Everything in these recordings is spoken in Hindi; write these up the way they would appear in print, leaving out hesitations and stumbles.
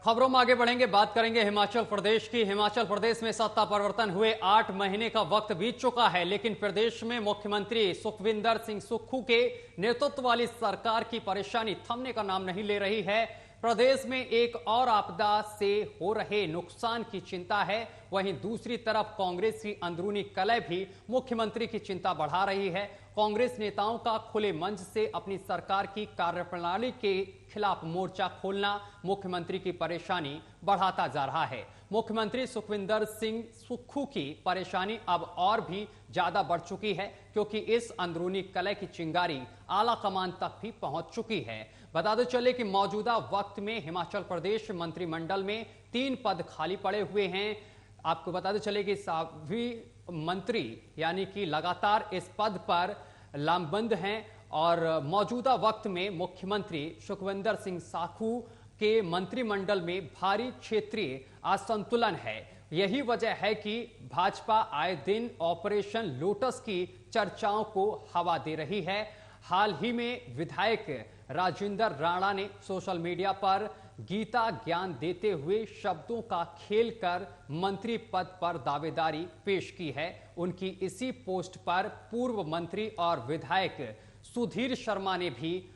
खबरों में आगे बढ़ेंगे, बात करेंगे हिमाचल प्रदेश की। हिमाचल प्रदेश में सत्ता परिवर्तन हुए 8 महीने का वक्त बीत चुका है, लेकिन प्रदेश में मुख्यमंत्री सुखविंदर सिंह सुक्खू के नेतृत्व वाली सरकार की परेशानी थमने का नाम नहीं ले रही है। प्रदेश में एक और आपदा से हो रहे नुकसान की चिंता है, वहीं दूसरी तरफ कांग्रेस की अंदरूनी कलह भी मुख्यमंत्री की चिंता बढ़ा रही है। कांग्रेस नेताओं का खुले मंच से अपनी सरकार की कार्यप्रणाली के खिलाफ मोर्चा खोलना मुख्यमंत्री की परेशानी बढ़ाता जा रहा है। मुख्यमंत्री सुखविंदर सिंह सुक्खू की परेशानी अब और भी ज्यादा बढ़ चुकी है, क्योंकि इस अंदरूनी कलह की चिंगारी आला कमान तक भी पहुंच चुकी है। बता दो चले कि मौजूदा वक्त में हिमाचल प्रदेश मंत्रिमंडल में 3 पद खाली पड़े हुए हैं। आपको बता दो चले कि सभी मंत्री यानी कि लगातार इस पद पर लामबंद हैं और मौजूदा वक्त में मुख्यमंत्री सुखविंदर सिंह सुक्खू के मंत्रिमंडल में भारी क्षेत्रीय असंतुलन है। यही वजह है कि भाजपा आए दिन ऑपरेशन लोटस की चर्चाओं को हवा दे रही है। हाल ही में विधायक राजेंद्र राणा ने सोशल मीडिया पर गीता ज्ञान देते हुए शब्दों का खेल कर मंत्री पद पर दावेदारी पेश की है। उनकी इसी पोस्ट पर पूर्व मंत्री और विधायक सुधीर शर्मा ने भी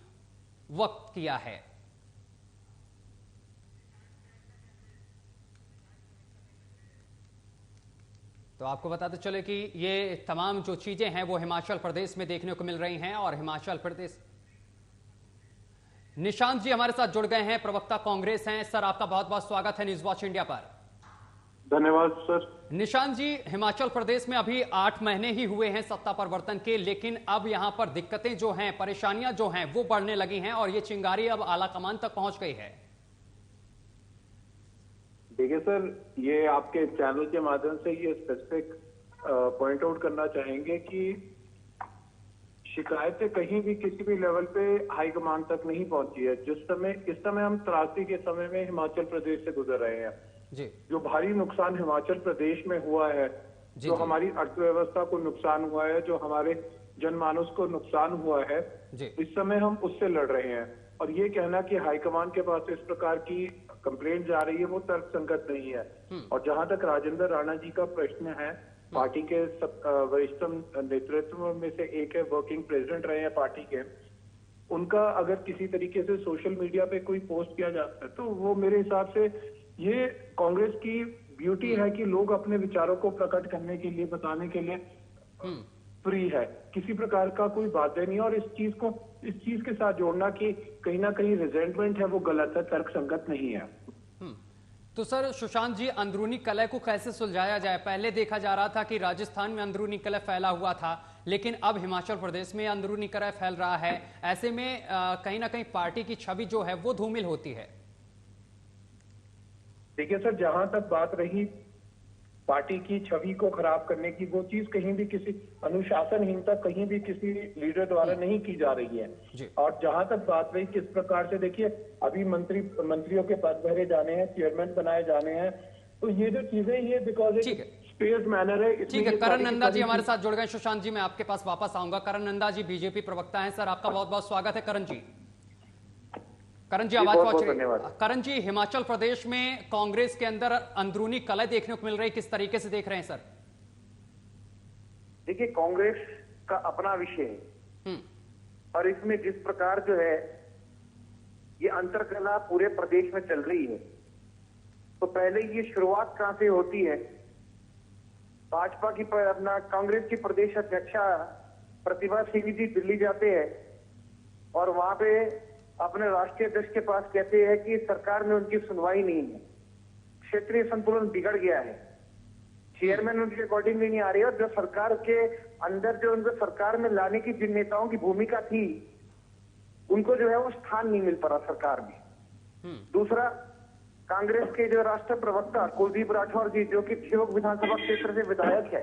वक्त किया है। तो आपको बताते चले कि ये तमाम जो चीजें हैं वो हिमाचल प्रदेश में देखने को मिल रही हैं। और हिमाचल प्रदेश, निशांत जी हमारे साथ जुड़ गए हैं, प्रवक्ता कांग्रेस हैं। सर आपका बहुत बहुत स्वागत है न्यूज वॉच इंडिया पर। धन्यवाद सर। निशांत जी, हिमाचल प्रदेश में अभी 8 महीने ही हुए हैं सत्ता परिवर्तन के, लेकिन अब यहां पर दिक्कतें जो हैं, परेशानियां जो हैं वो बढ़ने लगी हैं और ये चिंगारी अब आलाकमान तक पहुंच गई है। देखिए सर, ये आपके चैनल के माध्यम से ये स्पेसिफिक पॉइंट आउट करना चाहेंगे कि शिकायतें कहीं भी किसी भी लेवल पे हाईकमान तक नहीं पहुंची है। इस समय हम त्रासदी के समय में हिमाचल प्रदेश से गुजर रहे हैं जी। जो भारी नुकसान हिमाचल प्रदेश में हुआ है, जो हमारी अर्थव्यवस्था को नुकसान हुआ है, जो हमारे जनमानस को नुकसान हुआ है, इस समय हम उससे लड़ रहे हैं। और ये कहना कि हाईकमान के पास इस प्रकार की कंप्लेंट जा रही है वो तर्कसंगत नहीं है। और जहां तक राजेंद्र राणा जी का प्रश्न है, पार्टी के वरिष्ठतम नेतृत्व में से एक है, वर्किंग प्रेसिडेंट रहे हैं पार्टी के, उनका अगर किसी तरीके से सोशल मीडिया पे कोई पोस्ट किया जाता है तो वो मेरे हिसाब से ये कांग्रेस की ब्यूटी है कि लोग अपने विचारों को प्रकट करने के लिए, बताने के लिए फ्री है, किसी प्रकार का कोई बाध्य नहीं। और इस चीज के साथ जोड़ना कि कहीं ना कहीं रिजेंटमेंट है वो गलत है, तर्कसंगत नहीं है। तो सर सुशांत जी, अंदरूनी कलह को कैसे सुलझाया जाए? पहले देखा जा रहा था कि राजस्थान में अंदरूनी कलह फैला हुआ था, लेकिन अब हिमाचल प्रदेश में अंदरूनी कलह फैल रहा है। ऐसे में कहीं ना कहीं पार्टी की छवि जो है वो धूमिल होती है। देखिए सर, जहां तक बात रही पार्टी की छवि को खराब करने की, वो चीज कहीं भी किसी अनुशासनहीनता कहीं भी किसी लीडर द्वारा नहीं की जा रही है। और जहां तक बात रही किस प्रकार से, देखिए अभी मंत्रियों के पद भरे जाने हैं, चेयरमैन बनाए जाने हैं, तो ये जो चीजें ये बिकॉज स्पेस मैनर है। ठीक है, करण नंदा जी हमारे साथ जुड़ गए। सुशांत जी मैं आपके पास वापस आऊंगा। करण नंदा जी बीजेपी प्रवक्ता हैं। सर आपका बहुत बहुत स्वागत है। करण जी आवाज पहुंच रही है? करण जी, हिमाचल प्रदेश में कांग्रेस के अंदर अंदरूनी कलह देखने को मिल रही, किस तरीके से देख रहे हैं सर? देखिए, कांग्रेस का अपना विषय है और इसमें जिस प्रकार जो है ये अंतरकलह पूरे प्रदेश में चल रही है, तो पहले ये शुरुआत कहां से होती है? भाजपा की अपना कांग्रेस की प्रदेश अध्यक्षा प्रतिभा सिंह जी दिल्ली जाते हैं और वहां पे अपने राष्ट्रीय अध्यक्ष के पास कहते हैं कि सरकार में उनकी सुनवाई नहीं है, क्षेत्रीय संतुलन बिगड़ गया है, चेयरमैन उनके अकॉर्डिंगली नहीं आ रही है, और जो सरकार के अंदर जो उनको सरकार में लाने की जिन नेताओं की भूमिका थी उनको जो है वो स्थान नहीं मिल पा रहा सरकार में। दूसरा, कांग्रेस के जो राष्ट्रीय प्रवक्ता कुलदीप राठौर जी, जो कि ठियोग विधानसभा क्षेत्र से विधायक है,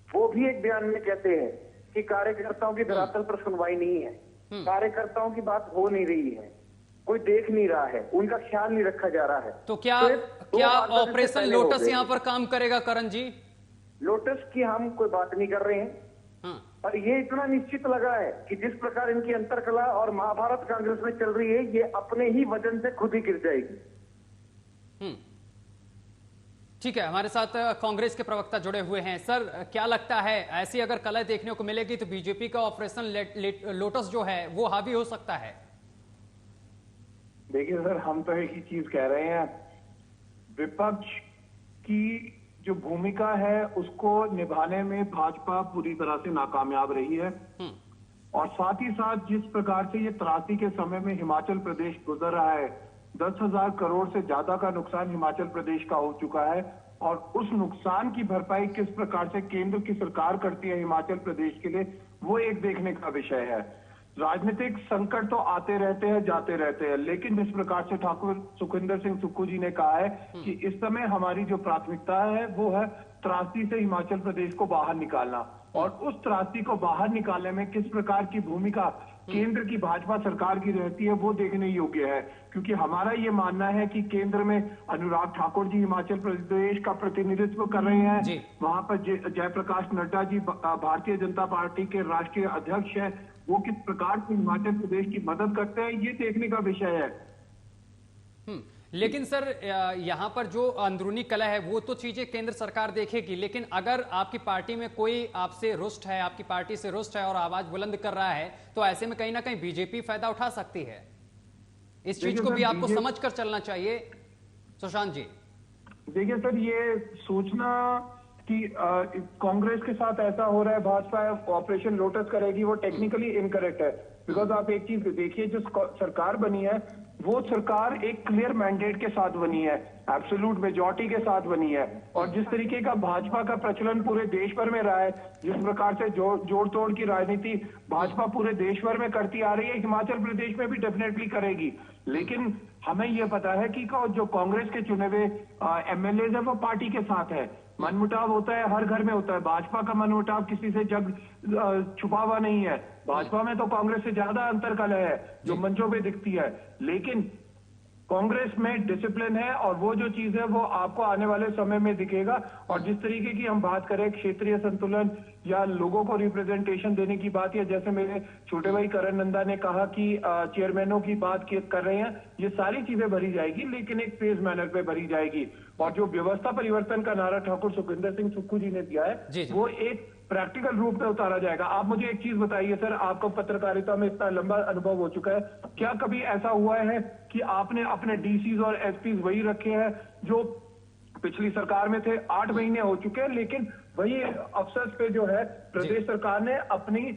वो भी एक बयान में कहते हैं कि कार्यकर्ताओं की धरातल पर सुनवाई नहीं है, कार्यकर्ताओं की बात हो नहीं रही है, कोई देख नहीं रहा है, उनका ख्याल नहीं रखा जा रहा है। तो क्या ऑपरेशन लोटस यहाँ पर काम करेगा करण जी? लोटस की हम कोई बात नहीं कर रहे हैं, पर ये इतना निश्चित लगा है कि जिस प्रकार इनकी अंतरकला और महाभारत कांग्रेस में चल रही है, ये अपने ही वजन से खुद ही गिर जाएगी। ठीक है, हमारे साथ कांग्रेस के प्रवक्ता जुड़े हुए हैं। सर, क्या लगता है, ऐसी अगर कलह देखने को मिलेगी तो बीजेपी का ऑपरेशन लोटस जो है वो हावी हो सकता है? देखिए सर, हम तो एक ही चीज कह रहे हैं, विपक्ष की जो भूमिका है उसको निभाने में भाजपा पूरी तरह से नाकामयाब रही है। और साथ ही साथ जिस प्रकार से ये त्रासदी के समय में हिमाचल प्रदेश गुजर रहा है, 10,000 करोड़ से ज्यादा का नुकसान हिमाचल प्रदेश का हो चुका है, और उस नुकसान की भरपाई किस प्रकार से केंद्र की सरकार करती है हिमाचल प्रदेश के लिए, वो एक देखने का विषय है। राजनीतिक संकट तो आते रहते हैं, जाते रहते हैं, लेकिन जिस प्रकार से ठाकुर सुखविंदर सिंह सुक्खू जी ने कहा है कि इस समय हमारी जो प्राथमिकता है वो है त्रासदी से हिमाचल प्रदेश को बाहर निकालना, और उस त्रासदी को बाहर निकालने में किस प्रकार की भूमिका केंद्र की भाजपा सरकार की रहती है वो देखने योग्य है। क्योंकि हमारा ये मानना है कि केंद्र में अनुराग ठाकुर जी हिमाचल प्रदेश का प्रतिनिधित्व कर रहे हैं, वहां पर जयप्रकाश नड्डा जी भारतीय जनता पार्टी के राष्ट्रीय अध्यक्ष है, वो किस प्रकार से हिमाचल प्रदेश की मदद करते हैं ये देखने का विषय है। लेकिन सर, यहाँ पर जो अंदरूनी कलह है वो तो चीजें केंद्र सरकार देखेगी, लेकिन अगर आपकी पार्टी में कोई आपसे रुष्ट है, आपकी पार्टी से रुष्ट है और आवाज बुलंद कर रहा है, तो ऐसे में कहीं ना कहीं बीजेपी फायदा उठा सकती है। इस चीज को भी आपको समझ कर चलना चाहिए सुशांत जी। देखिए सर, ये सोचना कि कांग्रेस के साथ ऐसा हो रहा है, भाजपा ऑपरेशन लोटस करेगी, वो टेक्निकली इनकरेक्ट है। बिकॉज आप एक चीज देखिए, जो सरकार बनी है वो सरकार एक क्लियर मैंडेट के साथ बनी है, एब्सोल्यूट मेजॉरिटी के साथ बनी है, और जिस तरीके का भाजपा का प्रचलन पूरे देश भर में रहा है, जिस प्रकार से जोड़ तोड़ की राजनीति भाजपा पूरे देश भर में करती आ रही है, हिमाचल प्रदेश में भी डेफिनेटली करेगी। लेकिन हमें यह पता है कि जो कांग्रेस के चुने हुए एमएलए है वो पार्टी के साथ है। मनमुटाव होता है, हर घर में होता है, भाजपा का मनमुटाव किसी से छुपा हुआ नहीं है। भाजपा में तो कांग्रेस से ज्यादा अंतर कलह है जो मंचों पे दिखती है, लेकिन कांग्रेस में डिसिप्लिन है, और वो जो चीज है वो आपको आने वाले समय में दिखेगा। और जिस तरीके की हम बात करें क्षेत्रीय संतुलन या लोगों को रिप्रेजेंटेशन देने की बात, या जैसे मेरे छोटे भाई करण नंदा ने कहा कि चेयरमैनों की बात कर रहे हैं, ये सारी चीजें भरी जाएगी, लेकिन एक फेज मैनर पे भरी जाएगी। और जो व्यवस्था परिवर्तन का नारा ठाकुर सुखविंदर सिंह सुक्खू जी ने दिया है वो एक प्रैक्टिकल रूप में उतारा जाएगा। आप मुझे एक चीज बताइए सर, आपका पत्रकारिता में इतना लंबा अनुभव हो चुका है, क्या कभी ऐसा हुआ है कि आपने अपने डीसीज और एसपीज वही रखे हैं जो पिछली सरकार में थे? 8 महीने हो चुके हैं, लेकिन वही अफसर्स पे जो है प्रदेश सरकार ने अपनी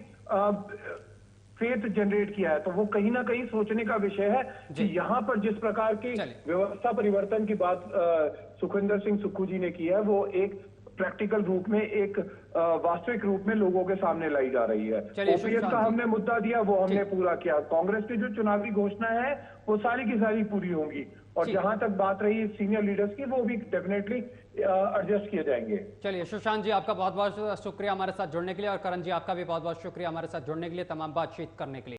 फेथ जनरेट किया है। तो वो कहीं ना कहीं सोचने का विषय है कि यहाँ पर जिस प्रकार की व्यवस्था परिवर्तन की बात सुखविंदर सिंह सुक्खू जी ने की है, वो एक प्रैक्टिकल रूप में, एक वास्तविक रूप में लोगों के सामने लाई जा रही है। ओपीएस का हमने मुद्दा दिया, वो हमने पूरा किया। कांग्रेस की जो चुनावी घोषणा है वो सारी की सारी पूरी होंगी, और जहां तक बात रही सीनियर लीडर्स की, वो भी डेफिनेटली एडजस्ट किए जाएंगे। चलिए सुशांत जी, आपका बहुत बहुत शुक्रिया हमारे साथ जुड़ने के लिए, और करण जी आपका भी बहुत बहुत शुक्रिया हमारे साथ जुड़ने के लिए, तमाम बातचीत करने के लिए।